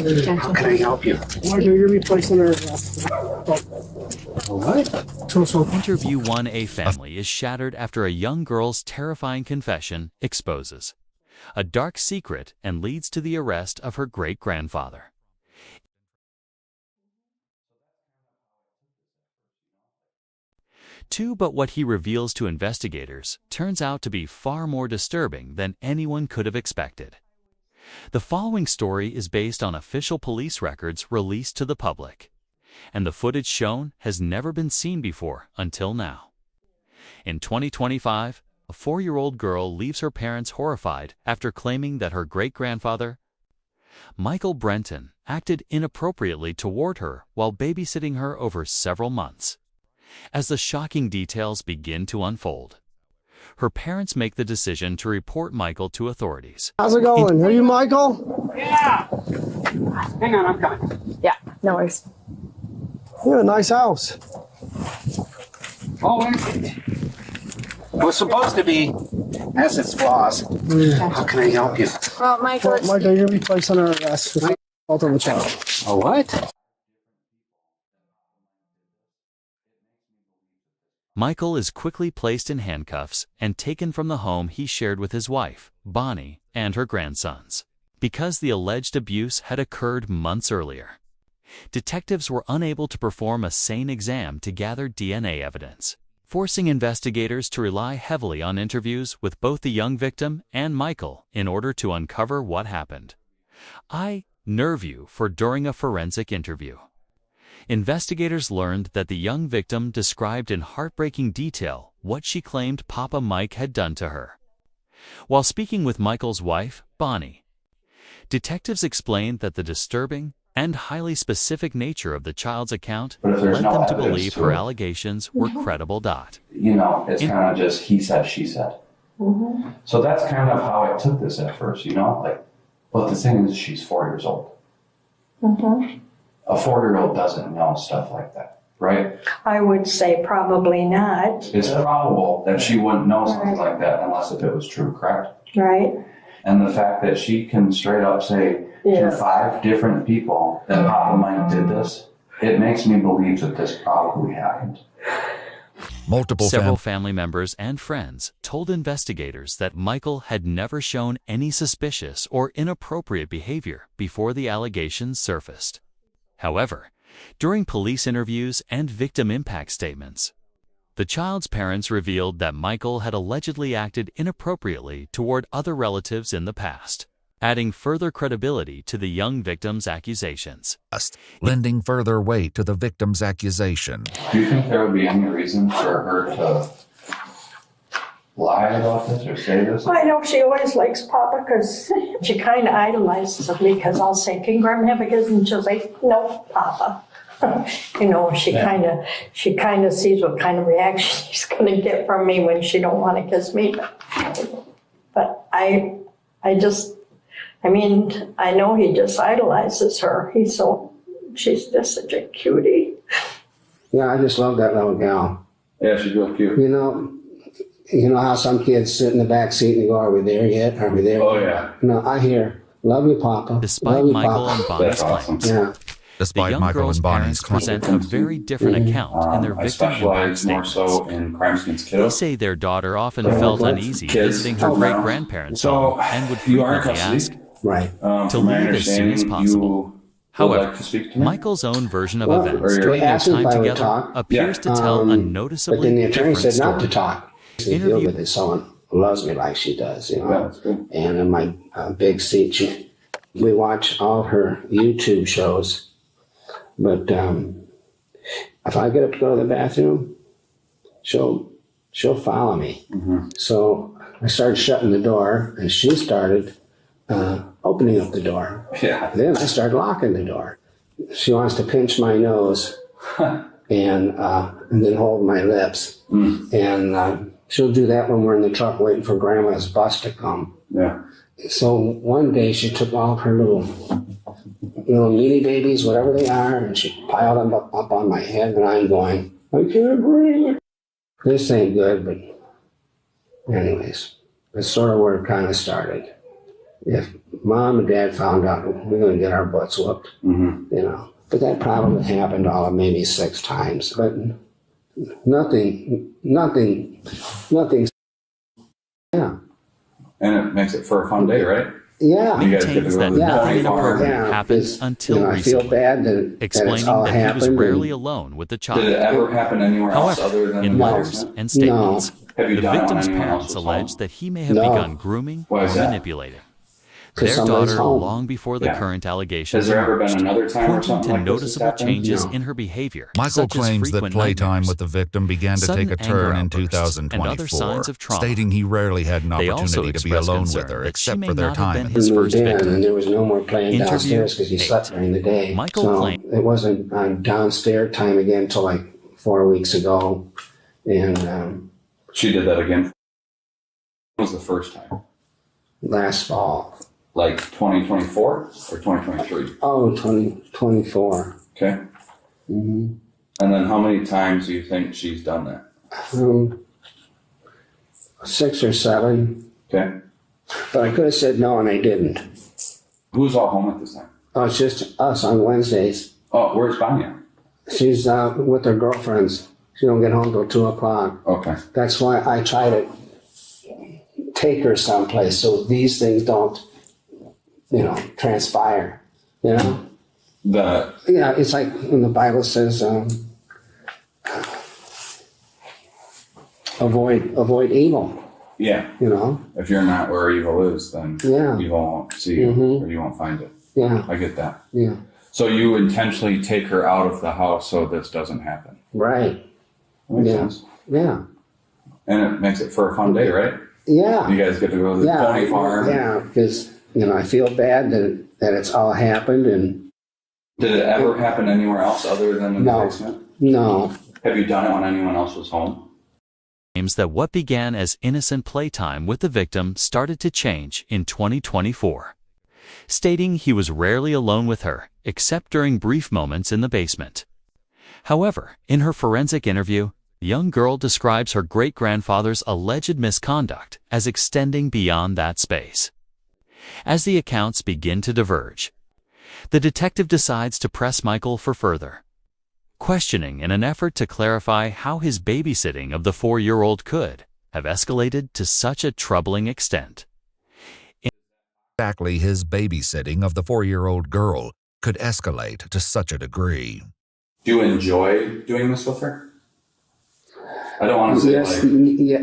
How can I help you? Michael, you're replacing her. What? Interview 1A family is shattered after a young girl's terrifying confession exposes a dark secret and leads to the arrest of her great-grandfather. But what he reveals to investigators turns out to be far more disturbing than anyone could have expected. The following story is based on official police records released to the public, and the footage shown has never been seen before until now. In 2025, a 4-year-old girl leaves her parents horrified after claiming that her great-grandfather, Michael Brenton, acted inappropriately toward her while babysitting her over several months. As the shocking details begin to unfold, her parents make the decision to report Michael to authorities. How's it going? Are you Michael? Yeah. Hang on, I'm coming. Yeah, no worries. You have a nice house. Oh, it was supposed to be, has its flaws. How can I help you? Well, Michael, Michael, you're replacing her arrest. Fault of a child. A what? Michael is quickly placed in handcuffs and taken from the home he shared with his wife, Bonnie, and her grandsons. Because the alleged abuse had occurred months earlier, detectives were unable to perform a sane exam to gather DNA evidence, forcing investigators to rely heavily on interviews with both the young victim and Michael in order to uncover what happened. I nerve you for during a forensic interview. Investigators learned that the young victim described in heartbreaking detail what she claimed Papa Mike had done to her. While speaking with Michael's wife, Bonnie, detectives explained that the disturbing and highly specific nature of the child's account led them to believe her allegations were credible. You know, it's kind of just he said, she said. So that's kind of how I took this at first, you know, like, but the thing is, she's 4 years old. A 4-year-old doesn't know stuff like that, right? I would say probably not. It's probable that she wouldn't know something like that unless if it was true, correct? Right. And the fact that she can straight up say to 5 different people that Papa Mike did this, it makes me believe that this probably happened. Several family members and friends told investigators that Michael had never shown any suspicious or inappropriate behavior before the allegations surfaced. However, during police interviews and victim impact statements, the child's parents revealed that Michael had allegedly acted inappropriately toward other relatives in the past, adding further credibility to the young victim's accusations. Lending further weight to the victim's accusation. Do you think there would be any reason for her to lie about this or say this? I know she always likes Papa because she kind of idolizes him, because I'll say, "Can Grandma have a kiss?" And she'll say, "No, Papa." You know, she kind of sees what kind of reaction she's going to get from me when she don't want to kiss me. But I know he just idolizes her. She's just such a cutie. Yeah, I just love that little gal. Yeah, she's real cute. You know how some kids sit in the back seat and go, "Are we there yet? Are we there?" Oh, yeah. No, I hear, "Love you, Papa." Despite Love you, Michael Papa. and Bonnie's Awesome. claims, Yeah. the young girl's parents present a very different account in their I victim impact specialize more statements. so in crimes against They kids. say their daughter often felt uneasy Kids. visiting her great-grandparents' So, home and would you are in frequently ask custody? Right. to From my leave as soon as understanding, possible. you However, would like to speak to me? Michael's own version of Well, events or during they their asked if time I would together talk. appears to tell a But noticeably then the attorney different said not to story. talk. He feels that it's someone who loves me like she does, you know. Yeah, that's good. And in my big seat, we watch all her YouTube shows. But if I get up to go to the bathroom, she'll follow me. So I started shutting the door, and she started opening up the door. Yeah. Then I started locking the door. She wants to pinch my nose and then hold my lips. And she'll do that when we're in the truck waiting for Grandma's bus to come. Yeah. So one day she took all of her little meaty babies, whatever they are, and she piled them up on my head, and I'm going, "I can't breathe." This ain't good, but anyways, that's sort of where it kind of started. if mom and dad found out, we're going to get our butts whooped, you know. But that probably happened all of maybe 6 times. But nothing, yeah. And it makes it for a fun day, right? Yeah. You guys get to Maintains go that to the nothing pony farm. inappropriate happened 'cause, until you know, I feel recently, bad that explaining it's all that he was happened. rarely alone with the Did it child. ever happen anywhere else However, other than in the letters basement? and statements, Have you the done it when victim's anyone else parents was alleged home? that he may have No. begun grooming Why or is that? manipulating 'Cause their somebody's daughter home. long before the Yeah. current allegations Has there ever been emerged, another time or pointing something to like this has noticeable happened? changes No. in her behavior, Michael such as claims that frequent playtime nightmares, with the victim began to sudden take a anger turn in outbursts, and other 2024, signs of trauma. stating he rarely had an They also opportunity to be expressed alone concern with her that she except may for their not have time been in his the first moved in, victim. and there was no more playing Interview downstairs because he 8. slept during the day. Michael so claimed- it wasn't on downstairs time again until like 4 weeks ago, and She did that again. When was the first time? last fall. Like 2024 or 2023? Oh, 2024. Okay. Mm-hmm. And then how many times do you think she's done that? 6 or 7, Okay. but I could have said no, and I didn't. Who's all home at this time? Oh, it's just us on Wednesdays. Oh, where's Bonnie at? She's with her girlfriends. She don't get home till 2 o'clock. Okay. That's why I try to take her someplace so these things don't, transpire. You know? Yeah, it's like when the Bible says, avoid evil. Yeah. You know? If you're not where evil is, then Yeah. evil won't see you or you won't find it. Yeah. I get that. Yeah. So you intentionally take her out of the house so this doesn't happen. Right. That makes Yeah. sense. Yeah. And it makes it for a fun day, right? Yeah. You guys get to go to the pony farm. Yeah, because I feel bad that it's all happened, and Did it ever happen anywhere else other than in the No. basement? no, Have you done it when anyone else was home? Claims that what began as innocent playtime with the victim started to change in 2024, stating he was rarely alone with her except during brief moments in the basement. However, in her forensic interview, the young girl describes her great-grandfather's alleged misconduct as extending beyond that space. As the accounts begin to diverge, the detective decides to press Michael for further questioning in an effort to clarify how his babysitting of the 4-year-old could have escalated to such a troubling extent. Exactly his babysitting of the 4-year-old girl could escalate to such a degree. Do you enjoy doing this with her? I don't want to say yes, like, yeah.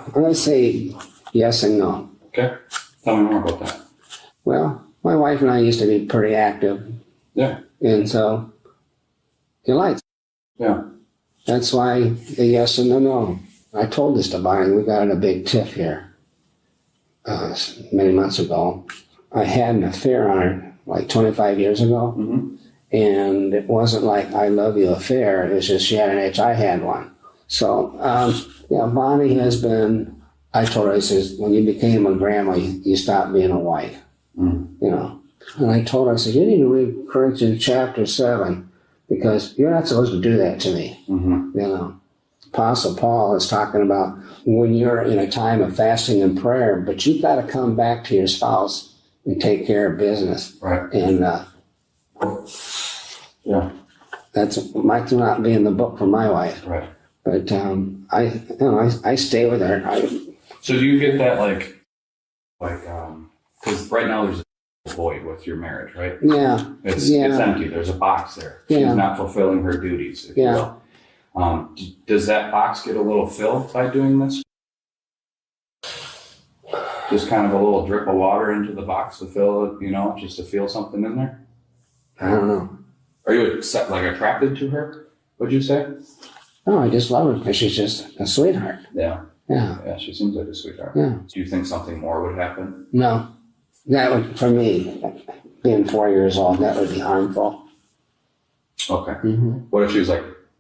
I'm going to say yes and no. okay, tell me more about that. Well, my wife and I used to be pretty active, Yeah, and so he likes. yeah. That's why the yes and the no. I told this to Bonnie. We got in a big tiff here many months ago. I had an affair on her like 25 years ago, and it wasn't like I love you affair. It was just she had an itch, I had one. So, Bonnie has been, I told her, I says, when you became a grandma, you stopped being a wife, And I told her, I said, you need to read Corinthians chapter 7, because you're not supposed to do that to me. Apostle Paul is talking about when you're in a time of fasting and prayer, but you've got to come back to your spouse and take care of business. Right. And Yeah. that might not be in the book for my wife. Right. But I stay with her. So do you get that because right now there's a void with your marriage, right? Yeah. It's Yeah. empty. There's a box there. Yeah. She's not fulfilling her duties, if you will. Does that box get a little filled by doing this? Just kind of a little drip of water into the box to fill it, just to feel something in there? I don't know. Are you attracted to her, would you say? No, I just love her because she's just a sweetheart. Yeah. Yeah. Yeah, she seems like a sweetheart. Yeah. Do you think something more would happen? No. That would, for me, being 4 years old, that would be harmful. Okay. What if she was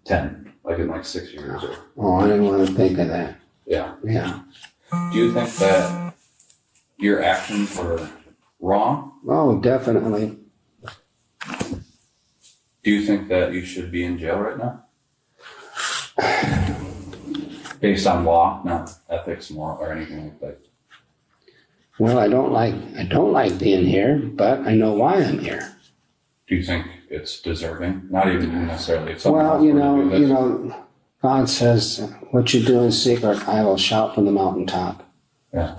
10, in 6 years? Or... Oh, I didn't want to think of that. Yeah. Yeah. Do you think that your actions were wrong? Oh, definitely. Do you think that you should be in jail right now? Based on law, not ethics, moral, or anything like that. Well, I don't like being here, but I know why I'm here. Do you think it's deserving? Not even necessarily. If someone Well, else were to do this. God says, what you do in secret, I will shout from the mountaintop. Yeah.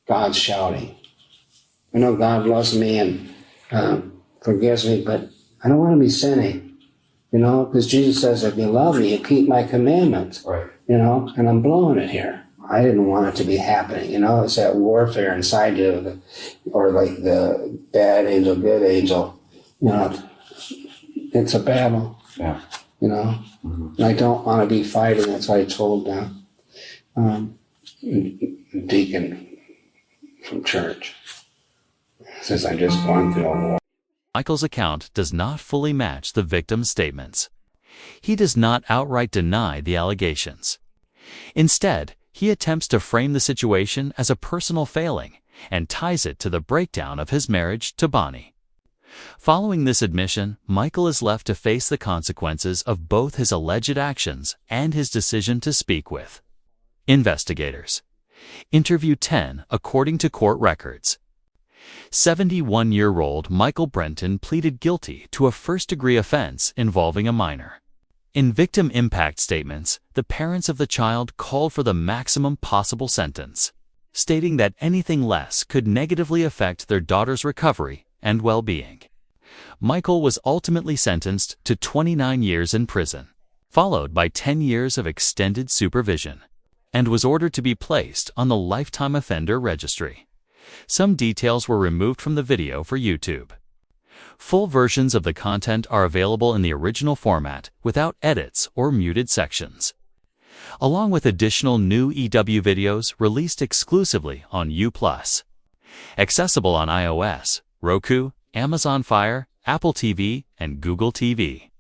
God's shouting. I know God loves me and forgives me, but I don't want to be sinning, because Jesus says, if you love me, you keep my commandments, Right. and I'm blowing it here. I didn't want it to be happening, it's that warfare inside you, or like the bad angel, good angel, it's a battle, Yeah. and I don't want to be fighting. That's why I told deacon from church, since I'm just going through a war. Michael's account does not fully match the victim's statements. He does not outright deny the allegations. Instead, he attempts to frame the situation as a personal failing and ties it to the breakdown of his marriage to Bonnie. Following this admission, Michael is left to face the consequences of both his alleged actions and his decision to speak with investigators. Interview 10, according to court records. 71-year-old Michael Brenton pleaded guilty to a first-degree offense involving a minor. In victim impact statements, the parents of the child called for the maximum possible sentence, stating that anything less could negatively affect their daughter's recovery and well-being. Michael was ultimately sentenced to 29 years in prison, followed by 10 years of extended supervision, and was ordered to be placed on the Lifetime Offender Registry. Some details were removed from the video for YouTube. Full versions of the content are available in the original format without edits or muted sections, along with additional new EW videos released exclusively on U+. Accessible on iOS, Roku, Amazon Fire, Apple TV, and Google TV.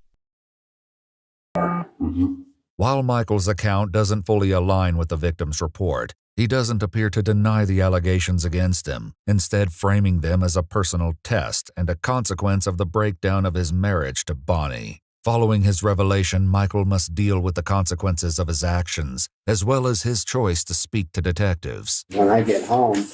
While Michael's account doesn't fully align with the victim's report, he doesn't appear to deny the allegations against him, instead framing them as a personal test and a consequence of the breakdown of his marriage to Bonnie. Following his revelation, Michael must deal with the consequences of his actions, as well as his choice to speak to detectives. When I get home,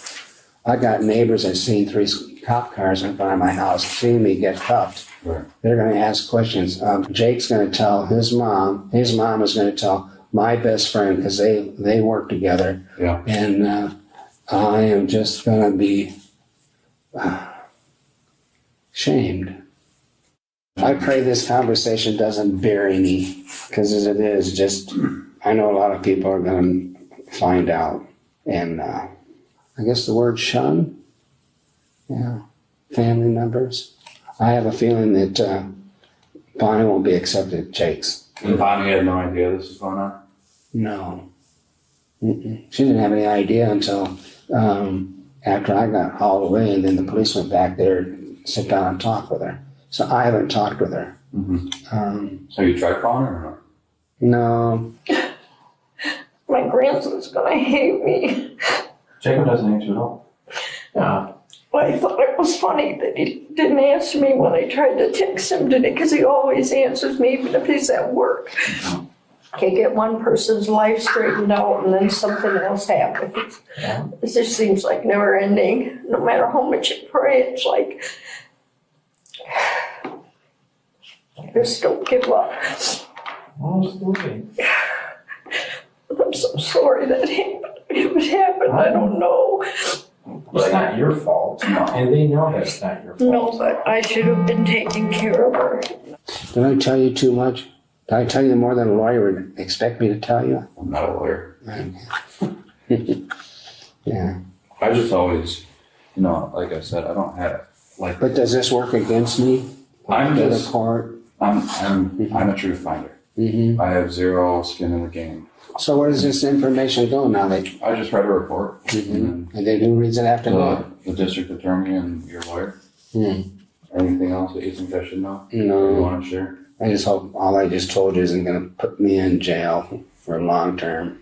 I got neighbors that seen 3 cop cars in front of my house, seeing me get cuffed. Right. They're going to ask questions. Jake's going to tell his mom is going to tell my best friend, because they work together. Yeah. And I am just going to be shamed. I pray this conversation doesn't bury me, because as it is, I know a lot of people are going to find out. And I guess the word shun, family members. I have a feeling that Bonnie won't be accepted at Jake's. And Bonnie had no idea this was going on? No. She didn't have any idea until after I got hauled away, and then the police went back there to sit down and talk with her. So I haven't talked with her. So you tried calling her or No. My grandson's gonna hate me. Jacob doesn't answer at all. I thought it was funny that he didn't answer me when I tried to text him today, because he always answers me even if he's at work. Can't get one person's life straightened out and then something else happens. Yeah. It just seems like never ending. No matter how much you pray, it's like, just don't give up. Absolutely. I'm so sorry that happened. If it happened, I don't know. It's not your fault. And they know that's not your fault. No, but I should have been taking care of her. Did I tell you too much? Did I tell you more than a lawyer would expect me to tell you? I'm not a lawyer. Yeah. I just always, like I said, I don't have But does this work against me? I'm To just- the court? I'm a truth finder. I have zero skin in the game. So where does this information go now? I just read a report. And And then who reads it after that? the district attorney and your lawyer. Anything else that you think I should know? You No. want to share? I just hope all I just told you isn't going to put me in jail for long term.